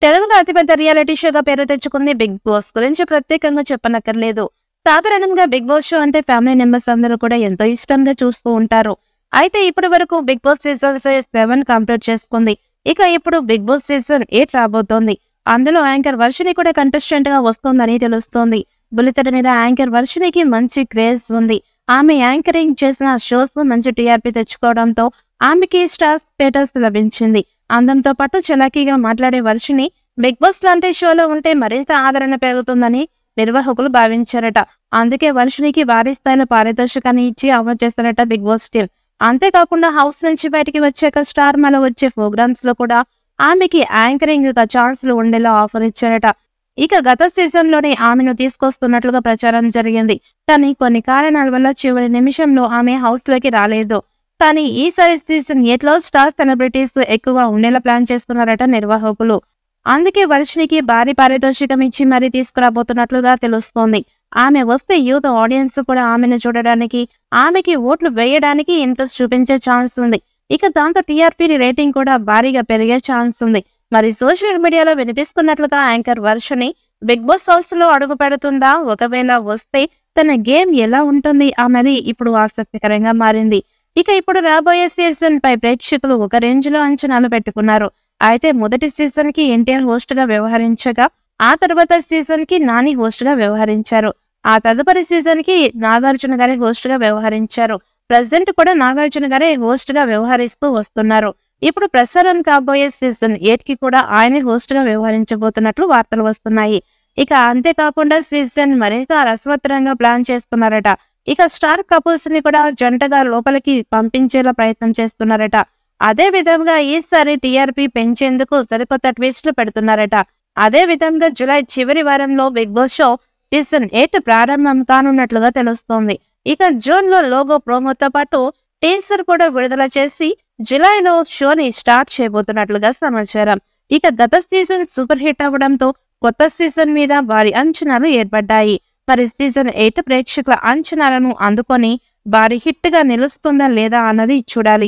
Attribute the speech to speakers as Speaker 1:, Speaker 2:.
Speaker 1: తెలుగులో అతిపెద్ద రియాలిటీ షోగా పేరు తెచ్చుకుంది బిగ్ బాస్ గురించి ప్రత్యేకంగా చెప్పనక్కర్లేదు. సాధారణంగా బిగ్ బాస్ షో అంటే ఫ్యామిలీ మెంబర్స్ అందరూ కూడా ఎంతో ఇష్టంగా చూస్తూ ఉంటారు. అయితే ఇప్పటి వరకు బిగ్ బాస్ సీజన్ 7 కంప్లీట్ చేసుకుంది. ఇక ఇప్పుడు బిగ్ బాస్ సీజన్ 8 రాబోతోంది. అందులో యాంకర్ వర్షిని కూడా కంటెస్టెంట్ గా వస్తోందని తెలుస్తోంది. బుల్లితెర మీద యాంకర్ వర్షినికి మంచి క్రేజ్ ఉంది. ఆమె యాంకరింగ్ చేసిన షోస్ మంచి టీఆర్పీ తెచ్చుకోవడంతో ఆమెకి స్టార్ స్టేటస్ లభించింది. అందంతో పాటు చలాకీగా మాట్లాడే వర్షిని బిగ్ బాస్ లాంటి షోలో ఉంటే మరింత ఆదరణ పెరుగుతుందని నిర్వాహకులు భావించారట. అందుకే వర్షినికి భారీ స్థాయిలో పారితోషికాన్ని ఇచ్చి అమలు చేస్తారట బిగ్ బాస్ టీం. అంతేకాకుండా హౌస్ నుంచి బయటికి వచ్చాక స్టార్ మాలో వచ్చే ప్రోగ్రామ్స్ లో కూడా ఆమెకి యాంకరింగ్ గా ఛాన్సులు ఉండేలా ఆఫర్ ఇచ్చారట. ఇక గత సీజన్ లోనే ఆమెను తీసుకొస్తున్నట్లుగా ప్రచారం జరిగింది. కానీ కొన్ని కారణాల వల్ల చివరి నిమిషంలో ఆమె హౌస్ లోకి రాలేదు. కానీ ఈసారి సీజన్ 8 లో స్టార్ సెలబ్రిటీస్ ఎక్కువ ఉండేలా ప్లాన్ చేస్తున్నారట నిర్వాహకులు. అందుకే వర్షినికి భారీ పారితోషికం ఇచ్చి మరీ తీసుకురాబోతున్నట్లుగా తెలుస్తోంది. ఆమె వస్తే యూత్ ఆడియన్స్ కూడా ఆమెను చూడడానికి, ఆమెకి ఓట్లు వేయడానికి ఇంట్రెస్ట్ చూపించే ఛాన్స్ ఉంది. ఇక దాంతో టీఆర్పీ రేటింగ్ కూడా భారీగా పెరిగే ఛాన్స్ ఉంది. మరి సోషల్ మీడియాలో వినిపిస్తున్నట్లుగా anchor Varshini big boss house లో అడుగు పెడుతుందా? ఒకవేళ వస్తే తన గేమ్ ఎలా ఉంటుంది అన్నది ఇప్పుడు ఆసక్తికరంగా మారింది. ఇక ఇప్పుడు రాబోయే సీజన్ పై ప్రేక్షకులు ఒక రేంజ్ లో అంచనాలు పెట్టుకున్నారు. అయితే మొదటి సీజన్ కి ఎన్టీఆర్ హోస్ట్ గా వ్యవహరించగా, ఆ తర్వాత సీజన్ కి నాని హోస్ట్ గా వ్యవహరించారు. ఆ తదుపరి సీజన్ కి నాగార్జున గారి హోస్ట్ గా వ్యవహరించారు. ప్రజెంట్ కూడా నాగార్జున గారే హోస్ట్ గా వ్యవహరిస్తూ వస్తున్నారు. ఇప్పుడు ప్రసారం కాబోయే సీజన్ 8 కి కూడా ఆయనే హోస్ట్ గా వ్యవహరించబోతున్నట్లు వార్తలు వస్తున్నాయి. ఇక అంతేకాకుండా సీజన్ మరింత రసవత్తరంగా ప్లాన్ చేస్తున్నారట. ఇక స్టార్ కపుల్స్ ని కూడా జంటగా లోపలికి పంపించేలా ప్రయత్నం చేస్తున్నారట. అదే విధంగా ఈసారి టీఆర్పీ పెంచేందుకు సరికొత్త ట్విస్టులు పెడుతున్నారట. అదే విధంగా జూలై చివరి వారంలో బిగ్ బాస్ షో సీజన్ 8 ప్రారంభం కానున్నట్లుగా తెలుస్తోంది. ఇక జూన్ లో లోగో ప్రోమోతో పాటు టీజర్ కూడా విడుదల చేసి జూలైలో షోని స్టార్ట్ చేయబోతున్నట్లుగా సమాచారం. ఇక గత సీజన్ సూపర్ హిట్ అవ్వడంతో కొత్త సీజన్ మీద భారీ అంచనాలు ఏర్పడ్డాయి. మరి సీజన్ 8 ప్రేక్షకుల అంచనాలను అందుకొని భారీ హిట్ గా నిలుస్తుందా లేదా అన్నది చూడాలి.